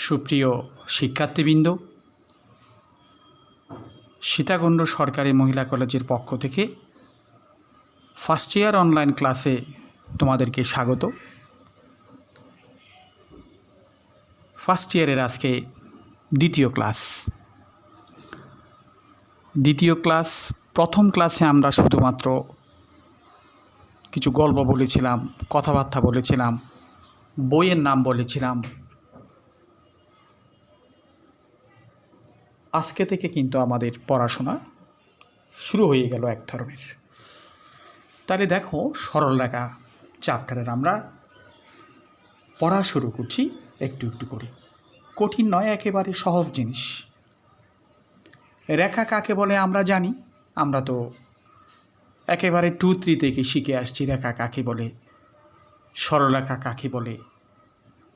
সুপ্রিয় শিক্ষার্থীবৃন্দ, সীতাকুণ্ড সরকারি মহিলা কলেজের পক্ষ থেকে ফার্স্ট ইয়ার অনলাইন ক্লাসে তোমাদেরকে স্বাগত। ফার্স্ট ইয়ারের আজকে দ্বিতীয় ক্লাস। প্রথম ক্লাসে আমরা শুধুমাত্র কিছু গল্প বলেছিলাম, কথাবার্তা বলেছিলাম, বইয়ের নাম বলেছিলাম। আজকে থেকে কিন্তু আমাদের পড়াশোনা শুরু হয়ে গেল এক ধরনের। তাহলে দেখো, সরলরেখা চ্যাপ্টারের আমরা পড়া শুরু করছি একটু একটু করে। কঠিন নয়, একেবারে সহজ জিনিস। রেখা কাকে বলে আমরা জানি, আমরা তো একেবারে 2-3 থেকে শিখে আসছি রেখা কাকে বলে, সরলরেখা কাকে বলে।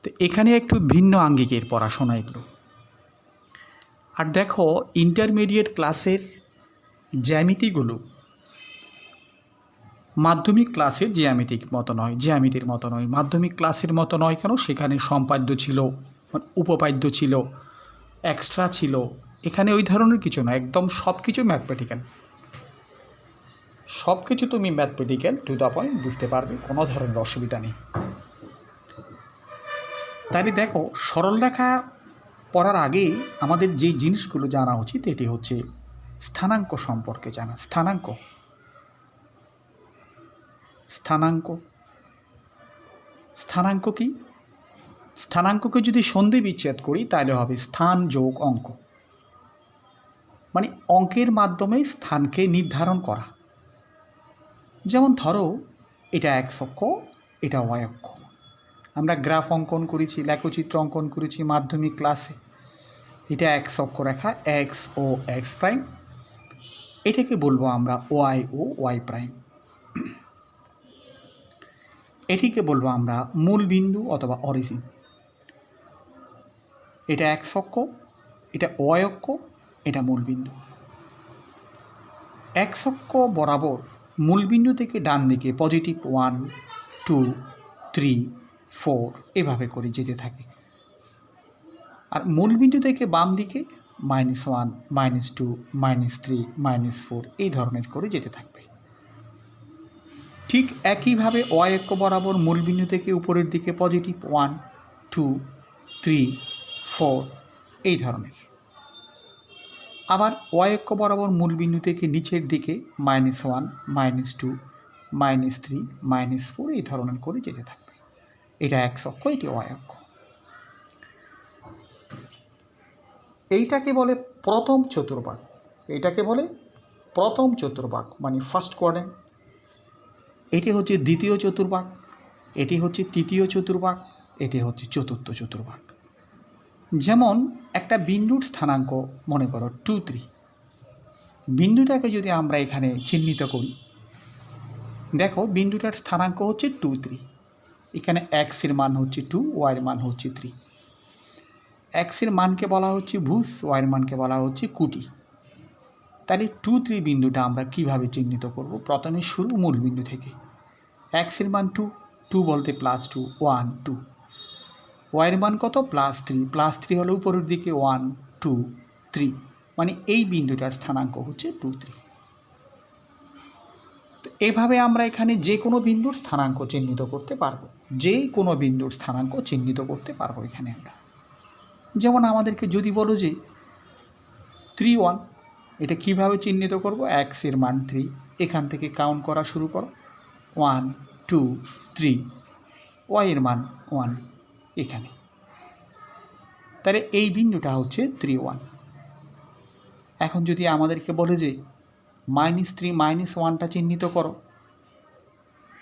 তো এখানে একটু ভিন্ন আঙ্গিকের পড়াশোনা এগুলো। আর দেখো, ইন্টারমিডিয়েট ক্লাসের জ্যামিতিগুলো মাধ্যমিক ক্লাসের জ্যামিতির মতো নয়। মাধ্যমিক ক্লাসের মতো নয় কেন? সেখানে সম্পাদ্য ছিল, উপপাদ্য ছিল, এক্সট্রা ছিল। এখানে ওই ধরনের কিছু না, একদম সব কিছু ম্যাথমেটিক্যাল। সব কিছু তুমি ম্যাথমেটিক্যাল টু দ্য পয়েন্ট বুঝতে পারবে, কোনো ধরনের অসুবিধা নেই। তাই দেখো, সরলরেখা পড়ার আগে আমাদের যে জিনিসগুলো জানা উচিত এটি হচ্ছে স্থানাঙ্ক সম্পর্কে জানা। স্থানাঙ্ক কি? স্থানাঙ্ককে যদি সন্ধি বিচ্ছেদ করি তাহলে হবে স্থান যোগ অঙ্ক, মানে অঙ্কের মাধ্যমে স্থানকে নির্ধারণ করা। যেমন ধরো, এটা এক্স অক্ষ, এটা ওয়াই অক্ষ। আমরা গ্রাফ অঙ্কন করেছি, লেখচিত্র অঙ্কন করেছি মাধ্যমিক ক্লাসে। এটা এক্স অক্ষরেখা, এক্স ও এক্স প্রাইম। এটাকে বলবো আমরা ওয়াই ও ওয়াই প্রাইম। এটিকে বলবো আমরা মূল বিন্দু অথবা অরিজিন। এটা এক্স অক্ষ, এটা ওয়াই অক্ষ, এটা মূল বিন্দু। এক্স অক্ষ বরাবর মূল বিন্দু থেকে ডান দিকে পজিটিভ 1, 2, 3, 4 এভাবে করে যেতে থাকে। আর মূল বিন্দু থেকে বাম দিকে -1, -2, -3, -4 এই ধরনের করে যেতে থাকবে। ঠিক একইভাবে ওয়াই অক্ষ বরাবর মূল বিন্দু থেকে উপরের দিকে পজিটিভ 1, 2, 3, 4 এই ধরনের। আবার ওয়াই অক্ষ বরাবর মূল বিন্দু থেকে নিচের দিকে -1, -2, -3, -4 এই ধরনের করে যেতে থাকবে। এটা এক্স অক্ষ, এটি ওয়াই অক্ষ। এইটাকে বলে প্রথম চতুর্ভাগ, মানে ফার্স্ট কোয়াড্রেন্ট। এটি হচ্ছে দ্বিতীয় চতুর্ভাগ, এটি হচ্ছে তৃতীয় চতুর্ভাগ, এটি হচ্ছে চতুর্থ চতুর্ভাগ। যেমন একটা বিন্দুর স্থানাঙ্ক মনে করো 2, 3। বিন্দুটাকে যদি আমরা এখানে চিহ্নিত করি, দেখো বিন্দুটার স্থানাঙ্ক হচ্ছে 2, 3। এখানে এক্সের মান হচ্ছে 2, ওয়াইয়ের মান হচ্ছে 3। এক্সের মানকে বলা হচ্ছে ভুজ, ওয়াইয়ের মানকে বলা হচ্ছে কুটি। তাহলে 2, 3 বিন্দুটা আমরা কিভাবে চিহ্নিত করব? প্রথমে শুরু মূল বিন্দু থেকে। এক্সের মান 2 বলতে +2, 1, 2। ওয়াইয়ের মান কত? +3 হলো উপরের দিকে 1, 2, 3, মানে এই বিন্দুটার স্থানাঙ্ক হচ্ছে 2, 3। তো এভাবে আমরা এখানে যে কোনো বিন্দুর স্থানাঙ্ক চিহ্নিত করতে পারবো, এখানে আমরা। যেমন আমাদেরকে যদি বলো যে 3, 1, এটা কিভাবে চিহ্নিত করব? এক্সের মান 3, এখান থেকে কাউন্ট করা শুরু করো। 1, 2, 3, ওয়াইয়ের মান 1 এখানে। তাহলে এই বিন্দুটা হচ্ছে 3, 1। এখন যদি আমাদেরকে বলে যে -3, -1টা চিহ্নিত করো,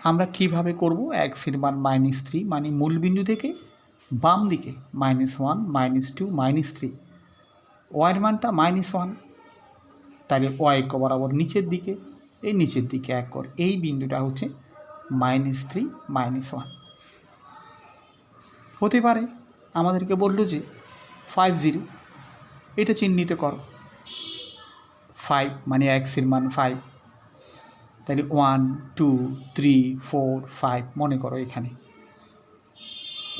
আমরা কিভাবে করব? এক্সের মান -3, মানে মূল বিন্দু থেকে বাম দিকে -1, -2, -3, ওয়াইয়ের মানটা -1। তাহলে ওয়াই অক্ষ বরাবর নিচের দিকে, এই নিচের দিকে 1 করে, এই বিন্দুটা হচ্ছে -3, -1 হতে পারে। আমাদেরকে বললো যে 5, 0, এটা চিহ্নিত করো। 5 মানে এক্সের মান 5, তাহলে 1, 2, 3, 4, 5 মনে করো এখানে।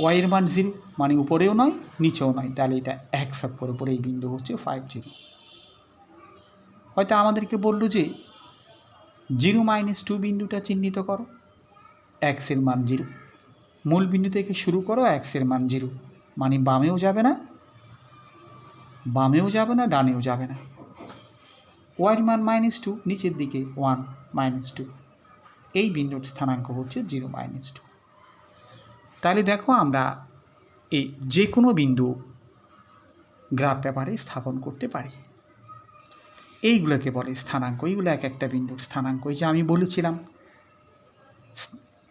ওয়াইয়ের মান 0 মানে উপরেও নয় নিচেও নয়, তাহলে এটা এক্স অক্ষর উপরে এই বিন্দু হচ্ছে 50। হয়তো আমাদেরকে বলল যে 0-2 বিন্দুটা চিহ্নিত করো, এক্সের মান 0, মূল বিন্দু থেকে শুরু করো, এক্সের মান 0 মানে বামেও যাবে না ডানেও যাবে না। ওয়াইয়ের মান -2, নিচের দিকে 1 -2, এই বিন্দুর স্থানাঙ্ক হচ্ছে 0-2। তাহলে দেখো আমরা এই যে কোনো বিন্দু গ্রাফ পেপারে স্থাপন করতে পারি। এইগুলোকে বলে স্থানাঙ্ক, এইগুলো এক একটা বিন্দুর স্থানাঙ্ক। এই যে আমি বলেছিলাম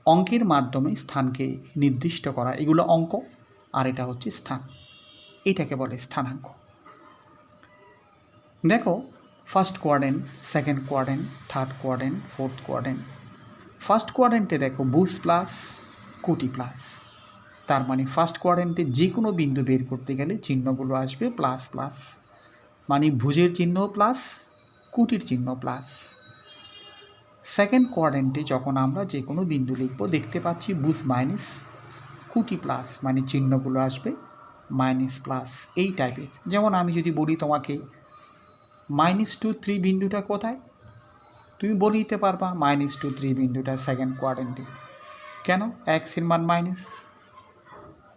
অঙ্কের মাধ্যমে স্থানকে নির্দিষ্ট করা, এগুলো অঙ্ক, আর এটা হচ্ছে স্থান, এটাকে বলে স্থানাঙ্ক। দেখো first quadrant, second quadrant, third quadrant, fourth quadrant. First কোয়াড্রেন্টে দেখো ভুজ প্লাস কুটি প্লাস, তার মানে ফার্স্ট কোয়াড্রেন্টে যে কোনো বিন্দু বের করতে গেলে চিহ্নগুলো আসবে প্লাস প্লাস, মানে ভুজের চিহ্ন প্লাস, কুটির চিহ্ন প্লাস। সেকেন্ড কোয়াড্রেন্টে যখন আমরা যে কোনো বিন্দু লিখব দেখতে পাচ্ছি ভুজ মাইনাস, কুটি প্লাস, মানে চিহ্নগুলো আসবে মাইনাস প্লাস, এই টাইপের। যেমন আমি যদি বলি তোমাকে -2-3 বিন্দুটা কোথায়, তুমি বলে দিতে পারবা -2-3 বিন্দুটা সেকেন্ড কোয়াড্রেন্টে। কেন? এক্সের মান মাইনাস,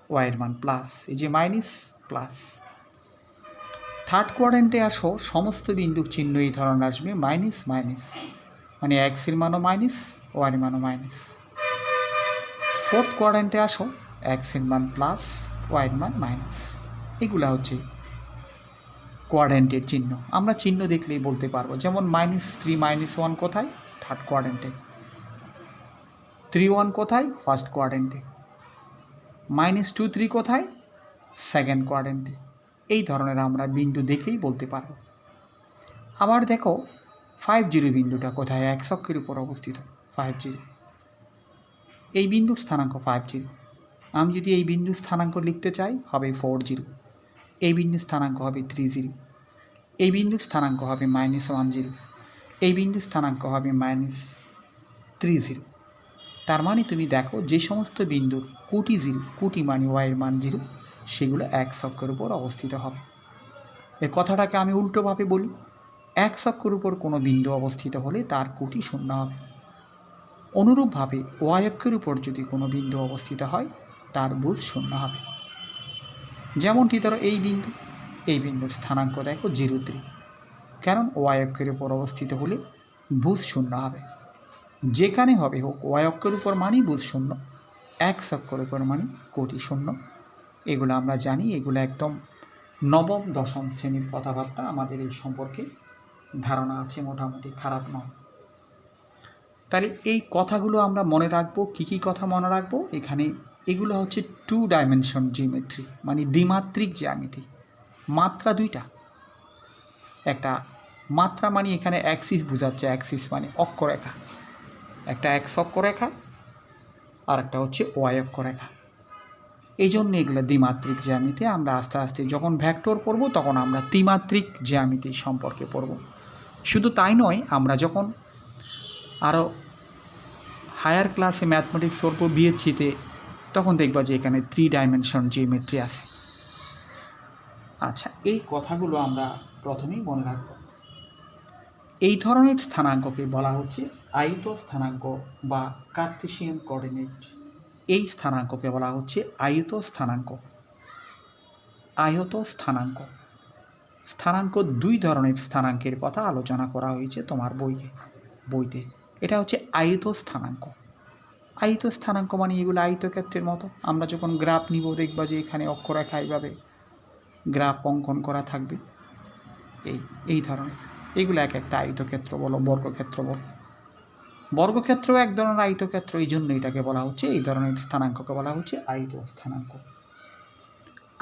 ওয়াইয়ের মান প্লাস, এই যে মাইনাস প্লাস। থার্ড কোয়াড্রেন্টে আসো, সমস্ত বিন্দুর চিহ্ন এই ধরনের আসবে মাইনাস মাইনাস, মানে এক্সের মানও মাইনাস, ওয়াইয়ের মানও মাইনাস। ফোর্থ কোয়াড্রেন্টে আসো, এক্সের মান প্লাস, ওয়াইয়ের মান মাইনাস। এগুলা হচ্ছে কোয়াড্রেন্টের চিহ্ন, আমরা চিহ্ন দেখলেই বলতে পারবো। যেমন -3 -1 কোথায়? থার্ড কোয়াড্রেন্টে। 3-1 কোথায়? ফার্স্ট কোয়াড্রেন্টে। -2-3 কোথায়? সেকেন্ড কোয়াড্রেন্টে। এই ধরনের আমরা বিন্দু দেখেই বলতে পারবো। আবার দেখো 50 বিন্দুটা কোথায়? এক অক্ষের উপর অবস্থিত 50, এই বিন্দুর স্থানাঙ্ক 50। আমি যদি এই বিন্দুর স্থানাঙ্ক লিখতে চাই হবে 40, এই বিন্দুর স্থানাঙ্ক হবে 30, এই বিন্দুর স্থানাঙ্ক হবে -10, এই বিন্দুর স্থানাঙ্ক হবে -30। তার মানে তুমি দেখো যে সমস্ত বিন্দুর কোটি 0, কোটি মানে ওয়াইয়ের মান 0, সেগুলো এক অক্ষের উপর অবস্থিত হবে। এই কথাটাকে আমি উল্টোভাবে বলি, এক অক্ষের উপর কোনো বিন্দু অবস্থিত হলে তার কোটি 0 হবে। অনুরূপভাবে ওয়াই অক্ষের উপর যদি কোনো বিন্দু অবস্থিত হয় তার ভুজ 0 হবে। যেমনটি ধরো এই বিন্দুর স্থানাঙ্ক দেখো 0-3, কারণ ওয়াই অক্ষের উপর অবস্থিত হলে ভুজ 0 হবে। যেখানে হবে হোক ওয়াই অক্ষের উপর মানেই ভুজ 0, এক অক্ষের উপর মানে কোটি 0। এগুলো আমরা জানি, এগুলো একদম নবম দশম শ্রেণীর কথাবার্তা, আমাদের এই সম্পর্কে ধারণা আছে, মোটামুটি খারাপ নয়। তাহলে এই কথাগুলো আমরা মনে রাখবো। কী কী কথা মনে রাখবো? এখানে এগুলো হচ্ছে 2 ডাইমেনশন জিওমেট্রি, মানে দ্বিমাত্রিক জ্যামিতি। মাত্রা দুইটা, একটা মাত্রা মানে এখানে অ্যাক্সিস বোঝাচ্ছে, অ্যাক্সিস মানে অক্ষরেখা, একটা এক্স অক্ষরেখা আর একটা হচ্ছে ওয়াই অক্ষরেখা। এই জন্য এগুলো দ্বিমাত্রিক জ্যামিতি। আমরা আস্তে আস্তে যখন ভেক্টর পড়ব তখন আমরা ত্রিমাত্রিক জ্যামিতি সম্পর্কে পড়ব। শুধু তাই নয়, আমরা যখন আরও হায়ার ক্লাসে ম্যাথমেটিক্স পড়ব বিএসসিতে, তখন দেখবা যে এখানে 3 ডাইমেনশন জিওমেট্রি আছে। আচ্ছা, এই কথাগুলো আমরা প্রথমেই মনে রাখব। এই ধরনের স্থানাঙ্ককে বলা হচ্ছে আয়ত স্থানাঙ্ক বা কার্তেশিয়ান কোঅর্ডিনেট। এই স্থানাঙ্ককে বলা হচ্ছে আয়ত স্থানাঙ্ক। আয়ত স্থানাঙ্ক, স্থানাঙ্ক 2 ধরনের স্থানাঙ্কের কথা আলোচনা করা হয়েছে তোমার বইতে। এটা হচ্ছে আয়ত স্থানাঙ্ক। আয়ত স্থানাঙ্ক মানে এগুলো আয়তক্ষেত্রের মতো। আমরা যখন গ্রাফ নিব দেখবা যে এখানে অক্ষরেখা এইভাবে গ্রাফ অঙ্কন করা থাকবে, এই ধরনের। এগুলো এক একটা আয়তক্ষেত্র বলো, বর্গক্ষেত্র বলো। বর্গক্ষেত্র এক ধরনের আয়তক্ষেত্র, এই জন্য এটাকে বলা হচ্ছে, এই ধরনের স্থানাঙ্ককে বলা হচ্ছে আয়ত স্থানাঙ্ক।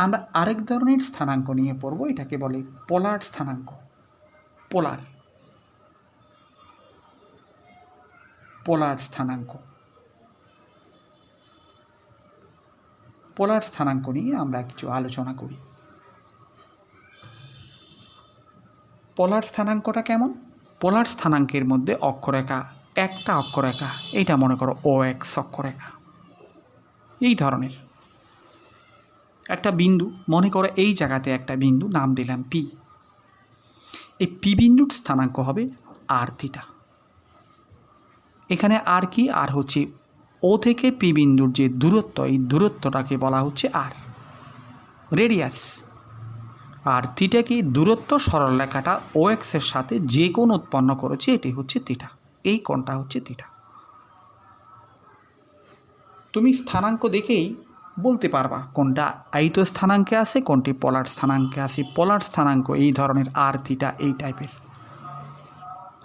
আমরা আরেক ধরনের স্থানাঙ্ক নিয়ে পড়ব, এটাকে বলে পোলার স্থানাঙ্ক। পোলার স্থানাঙ্ক। পোলার স্থানাঙ্ক নিয়ে আমরা কিছু আলোচনা করি। পোলার স্থানাঙ্কটা কেমন? পোলার স্থানাঙ্কের মধ্যে অক্ষরেখা, এইটা মনে করো ও এক্স অক্ষরেখা, এই ধরনের। একটা বিন্দু মনে করো এই জায়গাতে একটা বিন্দু নাম দিলাম পি। এই পি বিন্দুর স্থানাঙ্ক হবে আর থিটা। এখানে আর কি, আর হচ্ছে ও থেকে পি বিন্দুর যে দূরত্ব, এই দূরত্বটাকে বলা হচ্ছে আর রেডিয়াস। আর থিটা কি, দূরত্ব সরলরেখাটা ও এক্সের সাথে যে কোণ উৎপন্ন করেছে এটি হচ্ছে থিটা, এই কোণটা হচ্ছে থিটা। তুমি স্থানাঙ্ক দেখেই বলতে পারবা কোনটা আয়ত স্থানাঙ্কে আসে, কোনটি পোলার স্থানাঙ্কে আসে। পোলার স্থানাঙ্ক এই ধরনের আর থিটা এই টাইপের,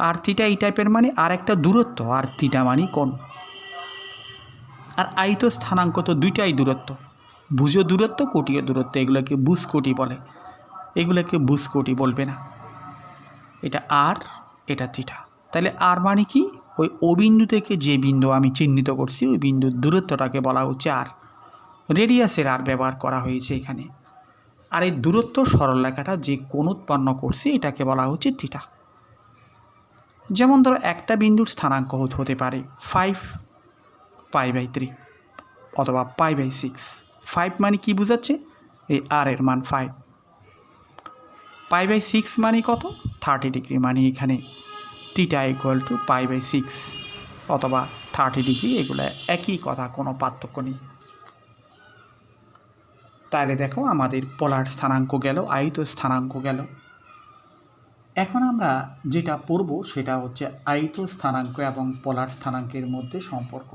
আর থিটা এই টাইপের মানে আর একটা দূরত্ব, আর থিটা মানে কোণ। আর আয়ত স্থানাঙ্ক তো দুইটাই দূরত্ব, ভুজীয় দূরত্ব, কোটীয় দূরত্ব, এগুলোকে বুজ কোটি বলে, এগুলোকে বুজ কোটি বলবে না। এটা আর, এটা থিটা। তাহলে আর মানে কি, ওই ও বিন্দু থেকে যে বিন্দু আমি চিহ্নিত করছি ওই বিন্দুর দূরত্বটাকে বলা হচ্ছে আর, রেডিয়াসের আর ব্যবহার করা হয়েছে এখানে। আর এই দূরত্ব সরলরেখাটা যে কোণ উৎপন্ন করছে এটাকে বলা হচ্ছে থিটা। যেমন ধরো একটা বিন্দুর স্থানাঙ্ক হতে পারে 5 π/3 অথবা π/6। 5 মানে কি বোঝাচ্ছে, এই আর এর মান 5। π/6 মানে কত, 30 ডিগ্রি, মানে এখানে থিটা ইকুয়াল টু π/6 অথবা 30 ডিগ্রি, এগুলো একই কথা, কোনো পার্থক্য নেই। তাহলে দেখো আমাদের পোলার স্থানাঙ্ক গেল, আয়ত স্থানাঙ্ক গেল। এখন আমরা যেটা পড়ব সেটা হচ্ছে আয়ত স্থানাঙ্ক এবং পোলার স্থানাঙ্কের মধ্যে সম্পর্ক।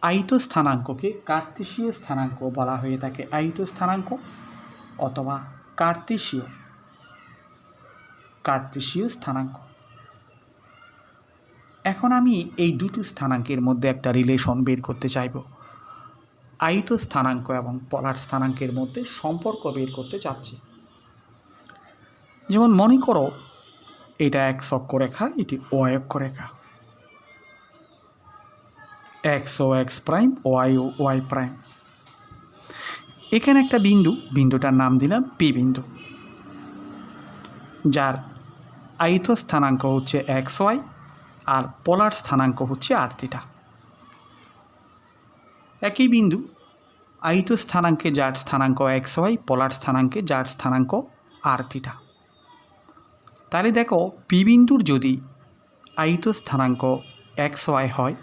আয়ত স্থানাঙ্ককে কার্তেশীয় স্থানাঙ্ক বলা হয়ে থাকে, আয়ত স্থানাঙ্ক অথবা কার্তেশীয় স্থানাঙ্ক। এখন আমি এই দুটো স্থানাঙ্কের মধ্যে একটা রিলেশন বের করতে চাইব, আয়ত স্থানাঙ্ক এবং পোলার স্থানাঙ্কের মধ্যে সম্পর্ক বের করতে চাচ্ছি। যেমন মনে করো এটা এক্স অক্ষরেখা, এটি ওয়াই অক্ষরেখা, এক্স ও এক্স প্রাইম, ওয়াই ও ওয়াই প্রাইম। এখানে একটা বিন্দু, বিন্দুটার নাম দিলাম পি বিন্দু, যার আয়ত স্থানাঙ্ক হচ্ছে এক্স ওয়াই আর পোলার স্থানাঙ্ক হচ্ছে আর থিটা। একই বিন্দু, আয়ত স্থানাঙ্কে যার স্থানাঙ্ক এক্স ওয়াই, পোলার স্থানাঙ্কে যার স্থানাঙ্ক আর থিটা। তাহলে দেখো পি বিন্দুর যদি আয়ত স্থানাঙ্ক এক্স ওয়াই হয়,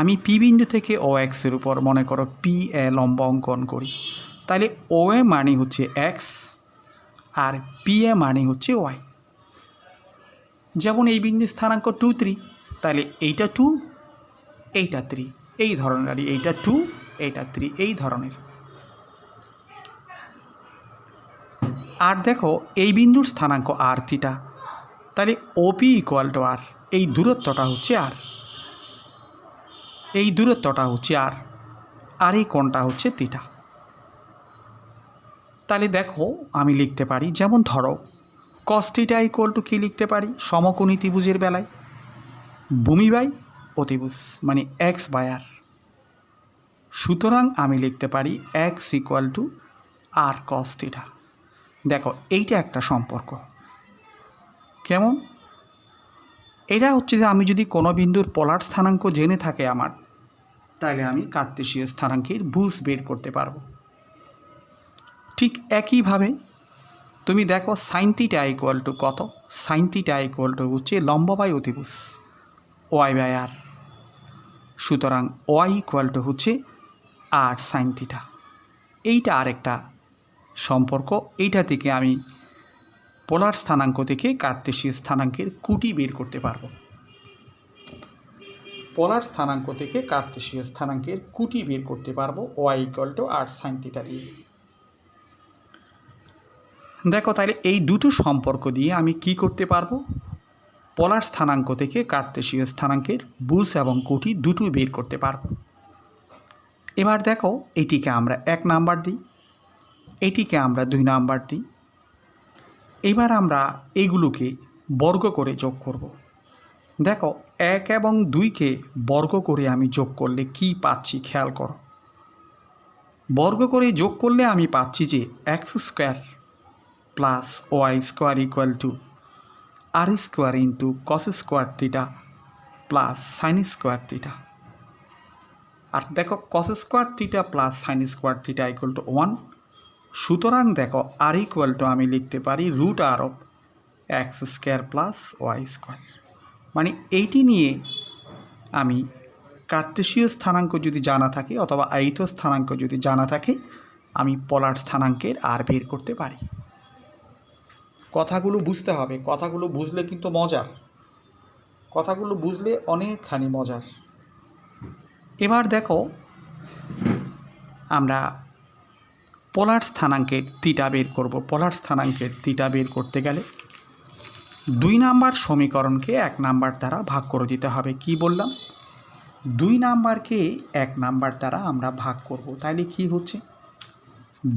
আমি পি বিন্দু থেকে ও এক্সের উপর মনে করো পি এ লম্ব অঙ্কন করি, তাহলে ও এ মানে হচ্ছে এক্স আর পি এ মানে হচ্ছে ওয়াই। যেমন এই বিন্দুর স্থানাঙ্ক 2, 3, তাহলে এইটা 2, এইটা 3, এই ধরনের, আর এইটা 2, এইটা 3, এই ধরনের। আর দেখো এই বিন্দুর স্থানাঙ্ক আর থিটা, তাহলে ওপি ইকুয়াল টু আর, এই দূরত্বটা হচ্ছে আর, এই দূরত্বটা হচ্ছে আর, আর এই কোণটা হচ্ছে থিটা। তাহলে দেখো আমি লিখতে পারি, যেমন ধরো কস থিটা ইকুয়াল টু কী লিখতে পারি, সমকোণী ত্রিভুজের বেলায় ভূমি বাই অতিভুজ মানে এক্স বাই আর। সুতরাং আমি লিখতে পারি x equal to r cos theta. দেখো এইটা একটা সম্পর্ক। কেমন, এটা হচ্ছে যে আমি যদি কোনো বিন্দুর পোলার স্থানাঙ্ক জেনে থাকে আমার, তাহলে আমি কার্তেশীয় স্থানাঙ্কের ভুজ বের করতে পারবো। ঠিক একইভাবে তুমি দেখো সাইন থিটা ইকুয়াল টু কত, সাইন থিটা ইকুয়াল টু হচ্ছে লম্ব বাই অতিভুজ ওয়াই বাই আর। সুতরাং ওয়াই ইকুয়াল টু হচ্ছে আর সাইন থিটা। এইটা আরেকটা সম্পর্ক, এইটা থেকে আমি পোলার স্থানাঙ্ক থেকে কার্তেশীয় স্থানাঙ্কের কুটি বের করতে পারবো। পোলার স্থানাঙ্ক থেকে কার্তেশীয় স্থানাঙ্কের কুটি বের করতে পারবো y equal to r sine theta দিয়ে। দেখো তাহলে এই দুটো সম্পর্ক দিয়ে আমি কি করতে পারবো, পোলার স্থানাঙ্ক থেকে কার্তেশীয় স্থানাঙ্কের বুজ এবং কুটি দুটো বের করতে পারবো। এবার দেখো এটিকে আমরা 1 নাম্বার দিই, এটিকে আমরা 2 নাম্বার দিই। এবার আমরা এইগুলোকে বর্গ করে যোগ করব। দেখো 1 এবং 2কে বর্গ করে আমি যোগ করলে কি পাচ্ছি খেয়াল করো। বর্গ করে যোগ করলে আমি পাচ্ছি যে x square plus y square equal to r square into cos square theta plus sine square theta. আর দেখো cos square theta plus sine square theta equal to 1। সুতরাং দেখো আর ইকুয়াল টু আমি লিখতে পারি root r of x square plus y square. মানে এইটি নিয়ে আমি কার্টেসীয় স্থানাঙ্ক যদি জানা থাকে অথবা আয়িত স্থানাঙ্ক যদি জানা থাকে আমি পোলার স্থানাঙ্কের আর বের করতে পারি। কথাগুলো বুঝতে হবে, কথাগুলো বুঝলে কিন্তু মজার, কথাগুলো বুঝলে অনেকখানি মজার। এবার দেখো আমরা পোলার স্থানাঙ্কের থিটা বের করব। পোলার স্থানাঙ্কের থিটা বের করতে গেলে 2 নাম্বার সমীকরণকে 1 নাম্বার দ্বারা ভাগ করে দিতে হবে। কি বললাম? 2 নাম্বারকে 1 নাম্বার দ্বারা আমরা ভাগ করব। তাইলে কি হচ্ছে,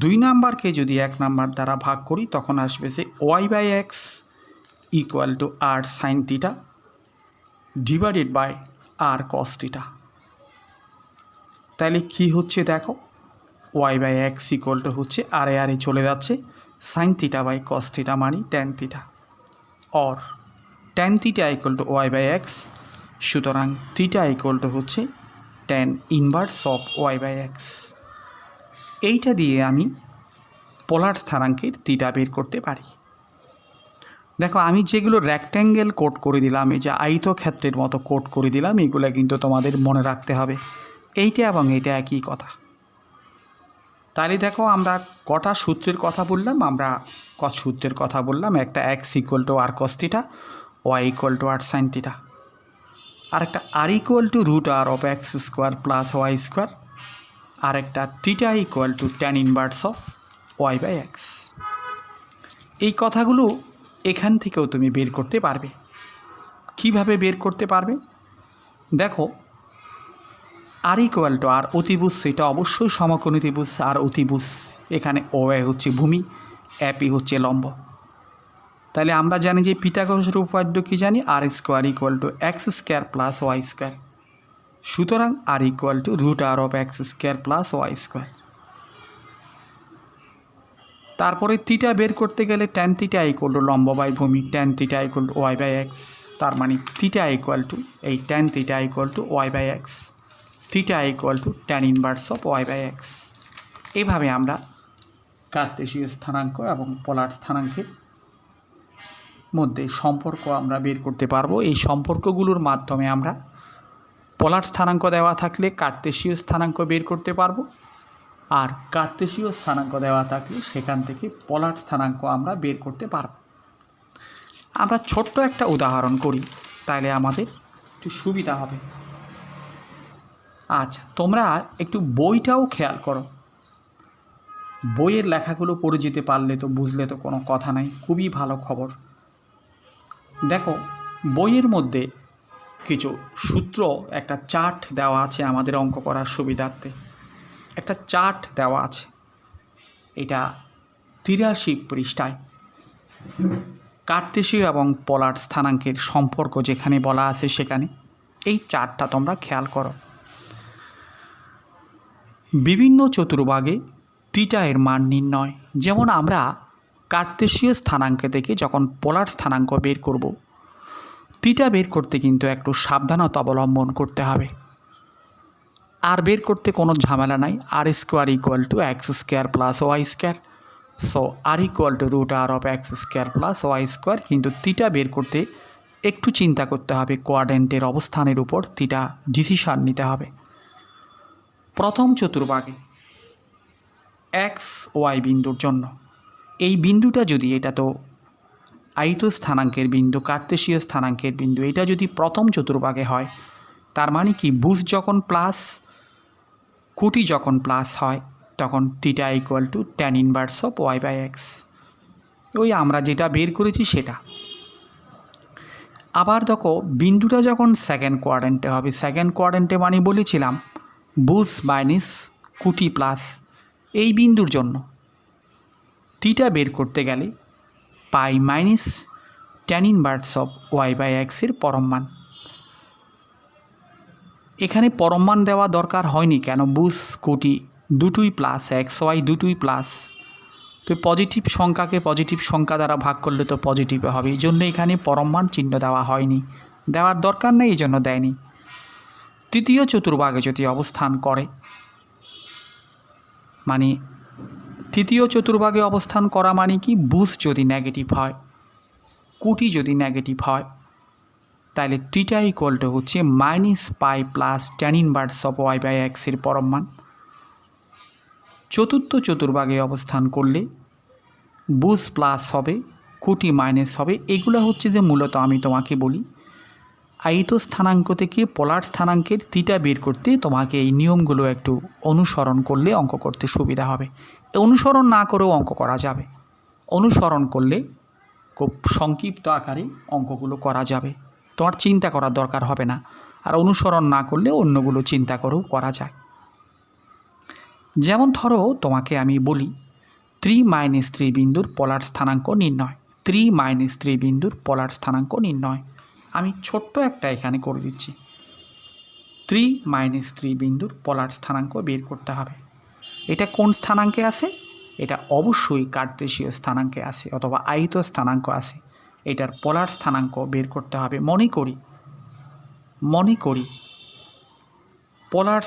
2 নাম্বারকে যদি 1 নাম্বার দ্বারা ভাগ করি তখন আসবে যে y by x equal to r sine theta divided by r cos theta. তাহলে কি হচ্ছে দেখো, y by x equal to হচ্ছে আর এ চলে যাচ্ছে sine theta by cos theta মানে ট্যান থিটা, और tan theta equal to y by x. সুতরাং থিটা ইকুয়াল টু হচ্ছে tan inverse of y by x. এইটা দিয়ে আমি পোলার স্থানাঙ্কের থিটা বের করতে পারি। দেখো আমি যেগুলো রেক্ট্যাঙ্গেল কোড করে দিলাম, এই যে আয়তক্ষেত্রের মতো কোড করে দিলাম, এগুলো কিন্তু তোমাদের মনে রাখতে হবে। এইটা এবং এইটা একই কথা। তাহলে দেখো আমরা কটা সূত্রের কথা বললাম, আমরা কত সূত্রের কথা বললাম? একটা x equal to r cos theta, y equal to r sine theta, আর একটা r equal to root r of x square plus y square, আর একটা theta equal to tan inverse of y by x. এই কথাগুলো এখান থেকেও তুমি বের করতে পারবে। কিভাবে বের করতে পারবে? দেখো আর ইকুয়াল টু আর অতিভুজ, সেটা অবশ্যই সমকোণী ত্রিভুজ আর অতিভুজ। এখানে ও এ হচ্ছে ভূমি, অ্যাপি হচ্ছে লম্ব। তাহলে আমরা জানি যে পিথাগোরাসের উপপাদ্য কি জানি, r square equal to x square plus y square. সুতরাং r equal to root r of x square plus y square. তারপরে থিটা বের করতে গেলে ট্যান থিটা ইকুয়াল টু লম্ব বাই ভূমি, tan theta equal to y by x. তার মানে theta equal to এই tan theta equal to y by x, theta equal to tan inverse of y by x. এভাবে আমরা কার্টেসীয় স্থানাঙ্ক এবং পোলার স্থানাঙ্কের মধ্যে সম্পর্ক আমরা বের করতে পারবো। এই সম্পর্কগুলোর মাধ্যমে আমরা পোলার স্থানাঙ্ক দেওয়া থাকলে কার্টেসীয় স্থানাঙ্ক বের করতে পারবো, আর কার্টেসীয় স্থানাঙ্ক দেওয়া থাকলে সেখান থেকে পোলার স্থানাঙ্ক আমরা বের করতে পারব। আমরা ছোট্ট একটা উদাহরণ করি, তাহলে আমাদের একটু সুবিধা হবে। আচ্ছা, তোমরা একটু বইটাও খেয়াল করো। বইয়ের লেখাগুলো পড়ে যেতে পারলে তো বুঝলে তো কোনো কথা নাই, খুবই ভালো খবর। দেখো বইয়ের মধ্যে কিছু সূত্র, একটা চার্ট দেওয়া আছে আমাদের অঙ্ক করার সুবিধার্থে। একটা চার্ট দেওয়া আছে, এটা 83 পৃষ্ঠায় কার্টেসীয় এবং পোলার স্থানাঙ্কের সম্পর্ক যেখানে বলা আছে সেখানে এই চার্টটা তোমরা খেয়াল করো। বিভিন্ন চতুর্ভাগে থিটা এর মান নির্ণয়। যেমন আমরা কার্টেসীয় স্থানাঙ্ক থেকে যখন পোলার স্থানাঙ্ক বের করব, থিটা বের করতে কিন্তু একটু সাবধানতা অবলম্বন করতে হবে। আর বের করতে কোনো ঝামেলা নাই, r square equal to x square plus y square. So r equal to root r of x square plus y square. কিন্তু থিটা বের করতে একটু চিন্তা করতে হবে, কোয়াড্রেন্টের অবস্থানের উপর থিটা ডিসিশন নিতে হবে। প্রথম চতুর্ভাগে এক্স ওয়াই বিন্দুর জন্য এই বিন্দুটা যদি, এটা তো আয়িত স্থানাঙ্কের বিন্দু, কার্টেসীয় স্থানাঙ্কের বিন্দু, এটা যদি প্রথম চতুর্ভাগে হয়, তার মানে কি ভুজ যখন প্লাস, কুটি যখন প্লাস হয়, তখন theta equal to tan inverse of y by x. ওই আমরা যেটা বের করেছি সেটা। আবার দেখো বিন্দুটা যখন সেকেন্ড কোয়াড্রেন্টে হবে, সেকেন্ড কোয়াড্রেন্টে মানে বলেছিলাম ভুজ মাইনাস কুটি প্লাস, এই বিন্দুর জন্য থিটা বের করতে গেলে pi minus tan inverse of y by এক্সের পরম মান। এখানে পরম মান দেওয়া দরকার হয়নি, কেন ভুজ কুটি দুটোই প্লাস, এক্স ওয়াই দুটোই প্লাস। তো পজিটিভ সংখ্যাকে পজিটিভ সংখ্যা দ্বারা ভাগ করলে তো পজিটিভ হবে, এই জন্য এখানে পরম মান চিহ্ন দেওয়া হয়নি, দেওয়ার দরকার নেই, এই জন্য দেয়নি। তৃতীয় চতুর্ভাগে যদি অবস্থান করে, মানে তৃতীয় চতুর্ভাগে অবস্থান করা মানে কি, বুঝ যদি নেগেটিভ হয়, কুটি যদি নেগেটিভ হয়, তাহলে টিটা ইকুয়াল টু হচ্ছে -পাই plus tan inverse of y/x এর পরম মান। চতুর্থ চতুর্ভাগে অবস্থান করলে বুঝ প্লাস হবে, কুটি মাইনাস হবে। এগুলো হচ্ছে যে মূলত আমি তোমাকে বলি আয়িত স্থানাঙ্ক থেকে পোলার স্থানাঙ্কের থিটা বের করতে তোমাকে এই নিয়মগুলো একটু অনুসরণ করলে অঙ্ক করতে সুবিধা হবে। অনুসরণ না করেও অঙ্ক করা যাবে, অনুসরণ করলে খুব সংক্ষিপ্ত আকারে অঙ্কগুলো করা যাবে, তোমার চিন্তা করার দরকার হবে না। আর অনুসরণ না করলে অন্যগুলো চিন্তা করেও করা যায়। যেমন ধরো তোমাকে আমি বলি 3-3 বিন্দুর পোলার স্থানাঙ্ক নির্ণয়, 3-3 বিন্দুর পোলার স্থানাঙ্ক নির্ণয়। আমি ছোট্ট একটা এখানে করে দিচ্ছি। 3-3 বিন্দুর পোলার স্থানাঙ্ক বের করতে হবে। এটা কোন স্থানাঙ্কে আছে? এটা অবশ্যই কার্তেশীয় স্থানাঙ্কে আছে অথবা আয়িত স্থানাঙ্ক আছে। এটার পোলার স্থানাঙ্ক বের করতে হবে। মনে করি পোলার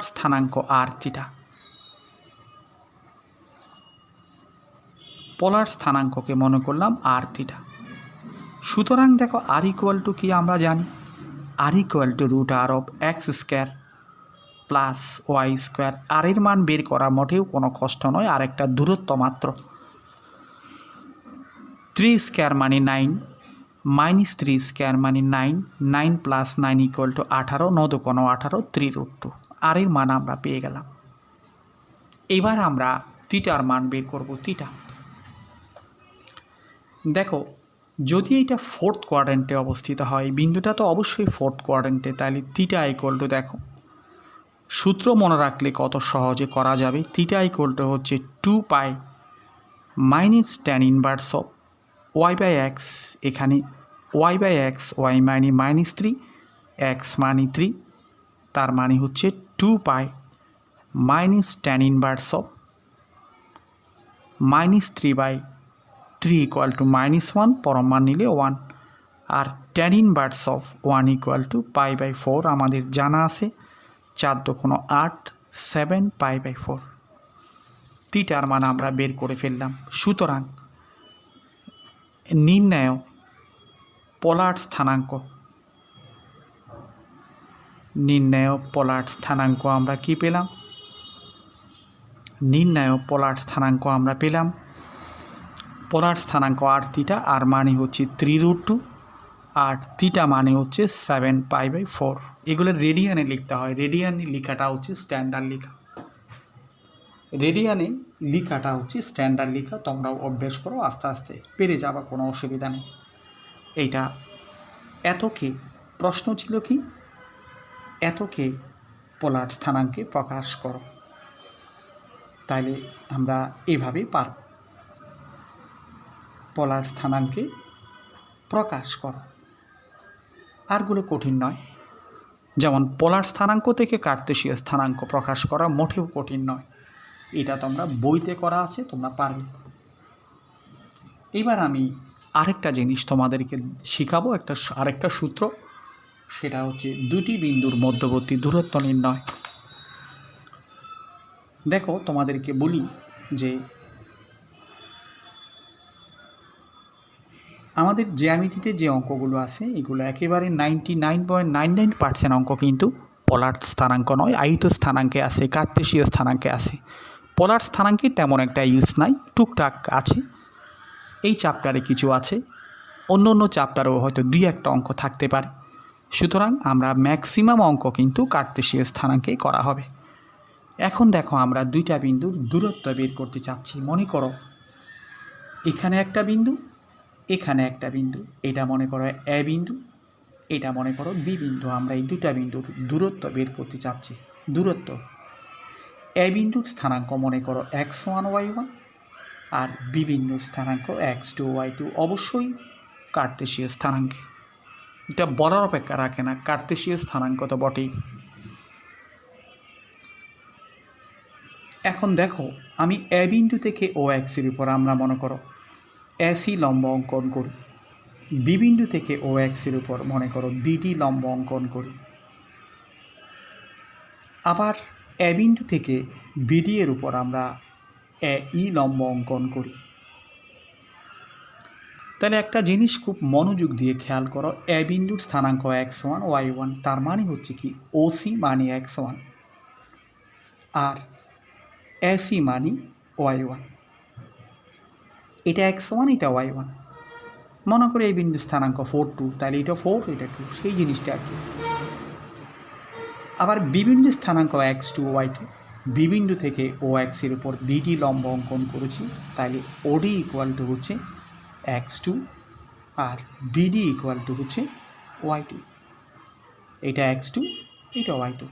স্থানাঙ্ক আর থিটা, পোলার স্থানাঙ্ককে মনে করলাম আর থিটা। সুতরাং দেখো আর ইকুয়াল টু কি আমরা জানি, r equal to √(x² plus y²। R এর মান বের করা মোটেও কোনো কষ্ট নয়, আর একটা দূরত্ব মাত্র। 3² মানে 9, -3² মানে 9, 9 + 9 = 18, 9 × 18, 3√2। আর এর মান আমরা পেয়ে গেলাম। এবার আমরা থিটার মান বের করব। থিটা দেখো যদি এটা 4th কোয়াড্রেন্টে অবস্থিত হয়, বিন্দুটা তো অবশ্যই 4th কোয়াড্রেন্টে, তাহলে থিটা ইকুয়াল টু দেখো সূত্র মনে রাখলে কত সহজে করা যাবে। থিটা ইকুয়াল টু হচ্ছে 2π - tan ইনভার্স অফ y/x। এখানে y/x, y মানে -3, x মানে 3, তার মানে হচ্ছে 2π - tan ইনভার্স অফ -3/3 = -1, পরম মান নিলে 1। আর tan ইনভার্স অফ 1 = π/4 আমাদের জানা আছে, 4 × 8, 7π/4। থিটার মান আমরা বের করে ফেললাম। সুতরাং নির্ণয় পোলার স্থানাঙ্ক আমরা কি পেলাম? আমরা পেলাম পোলার স্থানাঙ্ক আর থিটা, আর মানে হচ্ছে 3√2, আর থিটা মানে হচ্ছে 7π/4। এগুলো রেডিয়ানে লিখতে হয়, রেডিয়ানে লেখাটা হচ্ছে স্ট্যান্ডার্ড লেখা। তোমরাও অভ্যেস করো, আস্তে আস্তে পেরে যাবা, কোনো অসুবিধা নেই। এইটা এতকে প্রশ্ন ছিল কি, এতকে পোলার স্থানাঙ্কে প্রকাশ করো, তাইলে আমরা এভাবেই পারব। পোলার স্থানাঙ্কে প্রকাশ করো, আরগুলো কঠিন নয়। যেমন পোলার স্থানাঙ্ক থেকে কার্তেশীয় স্থানাঙ্ক প্রকাশ করা মোটেও কঠিন নয়, এটা তোমরা বইতে করা আছে, তোমরা পারবে। এবার আমি আরেকটা জিনিস তোমাদেরকে শেখাবো, আরেকটা সূত্র, সেটা হচ্ছে দুটি বিন্দুর মধ্যবর্তী দূরত্ব নির্ণয়। দেখো তোমাদেরকে বলি যে আমাদের জ্যামিতিতে যে অঙ্কগুলো আছে এগুলো একেবারে 99.99% অঙ্ক কিন্তু পোলার স্থানাঙ্ক নয়, আয়িত স্থানাঙ্কে আছে, কার্তেশীয় স্থানাঙ্কে আছে। পোলার স্থানাঙ্কে তেমন একটা ইউজ নাই, টুকটাক আছে। এই চ্যাপ্টারে কিছু আছে, অন্য অন্য চ্যাপ্টারেও হয়তো 2-1টা অঙ্ক থাকতে পারে। সুতরাং আমরা ম্যাক্সিমাম অঙ্ক কিন্তু কার্তেশীয় স্থানাঙ্কেই করা হবে। এখন দেখো আমরা দুইটা বিন্দুর দূরত্ব বের করতে চাচ্ছি। মনে করো এখানে একটা বিন্দু, এখানে একটা বিন্দু, এটা মনে করো এ বিন্দু, এটা মনে করো বি বিন্দু। আমরা এই দুটা বিন্দুর দূরত্ব বের করতে চাচ্ছি। দূরত্ব এ বিন্দুর স্থানাঙ্ক মনে করো x1 y1, আর বি বিন্দুর স্থানাঙ্ক x2 y2। অবশ্যই কার্তেশীয় স্থানাঙ্কে, এটা বলার অপেক্ষা রাখে না, কার্তেশীয় স্থানাঙ্ক তো বটেই। এখন দেখো আমি এ বিন্দু থেকে ও এক্সের উপর আমরা মনে করো এসি লম্ব অঙ্কন করি। বি বিন্দু থেকে ও এক্সের উপর মনে করো বিডি লম্ব অঙ্কন করি, আবার এ বিন্দু থেকে বিডি এর উপর আমরা এ ই লম্ব অঙ্কন করি। তাহলে একটা জিনিস খুব মনোযোগ দিয়ে খেয়াল করো, এ বিন্দুর স্থানাঙ্ক x1 y1, তার মানে হচ্ছে কি ওসি মানে x1 আর এসি মানে y1। এটা x1 এটা y1। মনে করে এই বিন্দুর স্থানাঙ্ক 4 2, তাহলে এটা 4 এটা 2, সেই জিনিসটা আর কি। আবার বি বিন্দুর স্থানাঙ্ক x2 y2, বি বিন্দু থেকে ও এক্সের উপর বিডি লম্ব অঙ্কন করেছি, তাহলে ওডি ইকুয়াল টু হচ্ছে x2 R BD equal to হচ্ছে y2। এটা x2 এটা y2।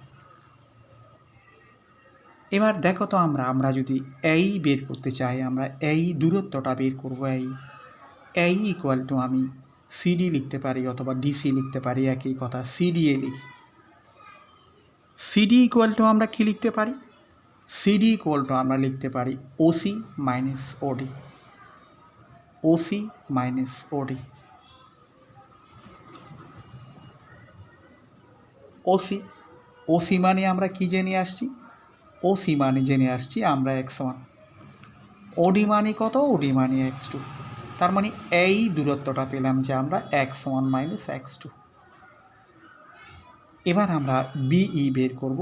এবার দেখো তো আমরা যদি এই বের করতে চাই, আমরা এই দূরত্বটা বের করবো। এই ইকুয়াল টু আমি সিডি লিখতে পারি অথবা ডিসি লিখতে পারি, একই কথা, সিডিএ লিখি। সিডি ইকুয়াল টু আমরা কি লিখতে পারি? সিডি ইকুয়াল টু আমরা লিখতে পারি OC minus OD, OC minus OD. OC OC মানে আমরা কি জেনে আসছি? ওসি মানে জেনে আসছি আমরা x1। ওডি মানে কত? ওডি মানে x2। তার মানে এই দূরত্বটা পেলাম যে আমরা x1 মাইনাস x2। এবার আমরা বিই বের করব।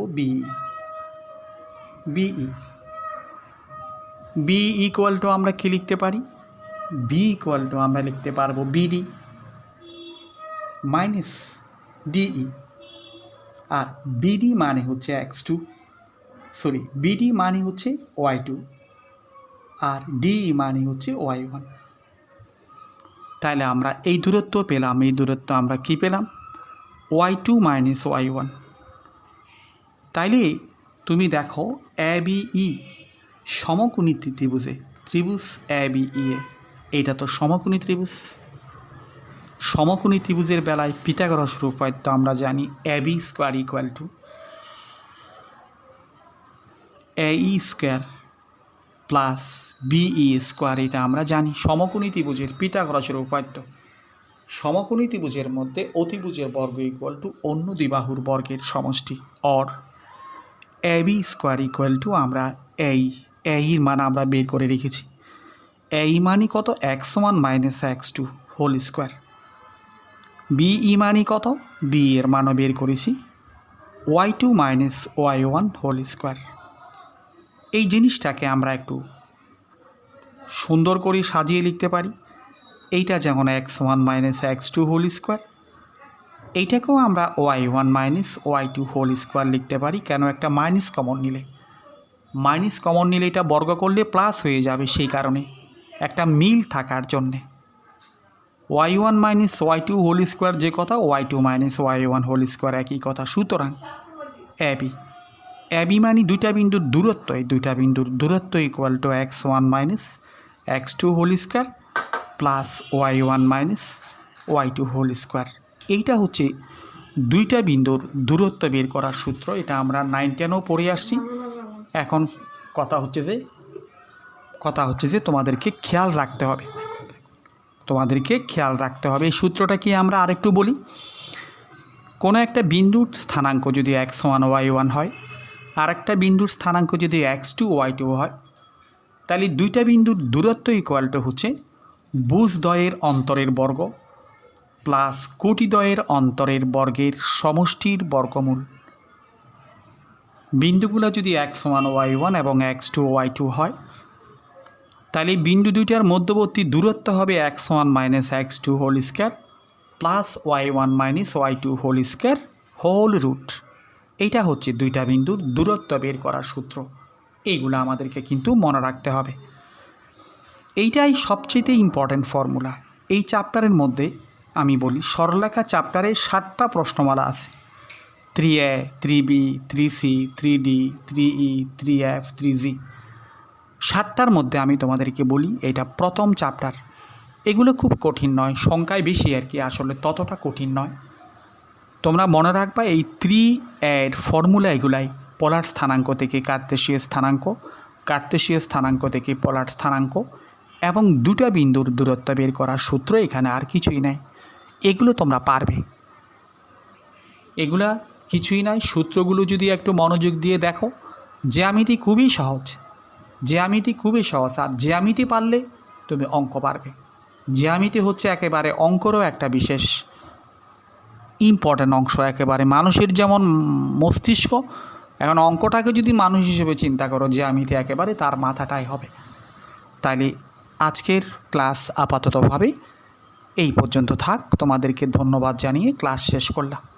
বি ইকুয়াল টু আমরা কি লিখতে পারি? বি ইকুয়াল টু আমরা লিখতে পারবো বিডি মাইনাস ডিই। আর বিডি মানে হচ্ছে বিডি মানে হচ্ছে y2 আর ডিই মানে হচ্ছে y1। তাহলে আমরা এই দূরত্ব পেলাম, এই দূরত্ব আমরা কি পেলাম? y2 minus y1। তাইলে তুমি দেখো এ বি ই সমকোণী ত্রিভুজ এ বি ই এ, এইটা তো সমকোণী ত্রিভুজ। সমকোণী ত্রিভুজের বেলায় পিথাগোরাস উপপাদ্য আমরা জানি A B square equal to A E square plus BE square, এটা আমরা জানি সমকোণী ত্রিভুজের পিথাগোরাসের উপপাদ্য। সমকোণী ত্রিভুজের মধ্যে অতিভুজের বর্গ ইকুয়াল টু অন্য দ্বিবাহুর বর্গের সমষ্টি, or A B square equal to আমরা এর মান আমরা বের করে রেখেছি। এই মানি কত? x1 minus x2 whole square. BE মানি কত? বি এর মানও বের করেছি, y2 minus y1 whole square. এই জিনিসটাকে আমরা একটু সুন্দর করে সাজিয়ে লিখতে পারি। এইটা যেমন x1 minus x2 whole square, এইটাকেও আমরা y1 minus y2 whole square লিখতে পারি। কেন? একটা মাইনাস কমন নিলে এটা বর্গ করলে প্লাস হয়ে যাবে, সেই কারণে একটা মিল থাকার জন্যে y1 minus y2 whole square যে কথা, y2 minus y1 whole square একই কথা। সুতরাং এবি মানে দুইটা বিন্দুর দূরত্ব, এই দুইটা বিন্দুর দূরত্ব equal to x1 minus x2 whole square plus y1 minus y2 whole square. এইটা হচ্ছে দুইটা বিন্দুর দূরত্ব বের করার সূত্র। এটা আমরা 9 10-এও পড়ে আসছি। এখন কথা হচ্ছে যে তোমাদেরকে খেয়াল রাখতে হবে। এই সূত্রটা কি আমরা আরেকটু বলি। কোনো একটা বিন্দুর স্থানাঙ্ক যদি x1 y1 হয়, আর একটা বিন্দুর স্থানাঙ্ক যদি x2 y2 হয়, তাহলে দুইটা বিন্দুর দূরত্ব ইকুয়াল টু হচ্ছে ভুজদ্বয়ের অন্তরের বর্গ প্লাস কোটিদ্বয়ের অন্তরের বর্গের সমষ্টির বর্গমূল। বিন্দুগুলো যদি x1 y1 এবং x2 y2 হয়, তাহলে বিন্দু দুইটার মধ্যবর্তী দূরত্ব হবে x1 minus x2 whole square plus y1 minus y2 whole square whole root. এইটা হচ্ছে দুইটা বিন্দুর দূরত্ব বের করার সূত্র। এইগুলো আমাদেরকে কিন্তু মনে রাখতে হবে। এইটাই সবচেয়ে ইম্পর্ট্যান্ট ফর্মুলা। এই চ্যাপ্টারের মধ্যে আমি বলি, সরলরেখা চ্যাপ্টারে 7টা প্রশ্নমালা আছে। 3A 3B 3C 3D 3E 3F 3G। 7টার মধ্যে আমি তোমাদেরকে বলি এটা প্রথম চ্যাপ্টার। এগুলো খুব কঠিন নয়, সংখ্যায় বেশি আর কি, আসলে ততটা কঠিন নয়। তোমরা মনে রাখবা এই 3A-এর ফর্মুলা এগুলাই, পোলার স্থানাঙ্ক থেকে কার্তেশীয় স্থানাঙ্ক, কার্তেশীয় স্থানাঙ্ক থেকে পোলার স্থানাঙ্ক এবং দুটা বিন্দুর দূরত্ব বের করার সূত্র, এখানে আর কিছুই নাই। এগুলো তোমরা পারবে। এগুলা কিছুই নয়, সূত্রগুলো যদি একটু মনোযোগ দিয়ে দেখো, জ্যামিতি খুবই সহজ, জ্যামিতি খুবই সহজ। আর জ্যামিতি পারলে তুমি অঙ্ক পারবে। জ্যামিতি হচ্ছে একেবারে অঙ্করও একটা বিশেষ ইম্পর্ট্যান্ট অংশ। একেবারে মানুষের যেমন মস্তিষ্ক, এখন অঙ্কটাকে যদি মানুষ হিসেবে চিন্তা করো, জ্যামিতি একেবারে তার মাথাটাই হবে। তাইলে আজকের ক্লাস আপাততভাবে এই পর্যন্ত থাক। তোমাদেরকে ধন্যবাদ জানিয়ে ক্লাস শেষ করলাম।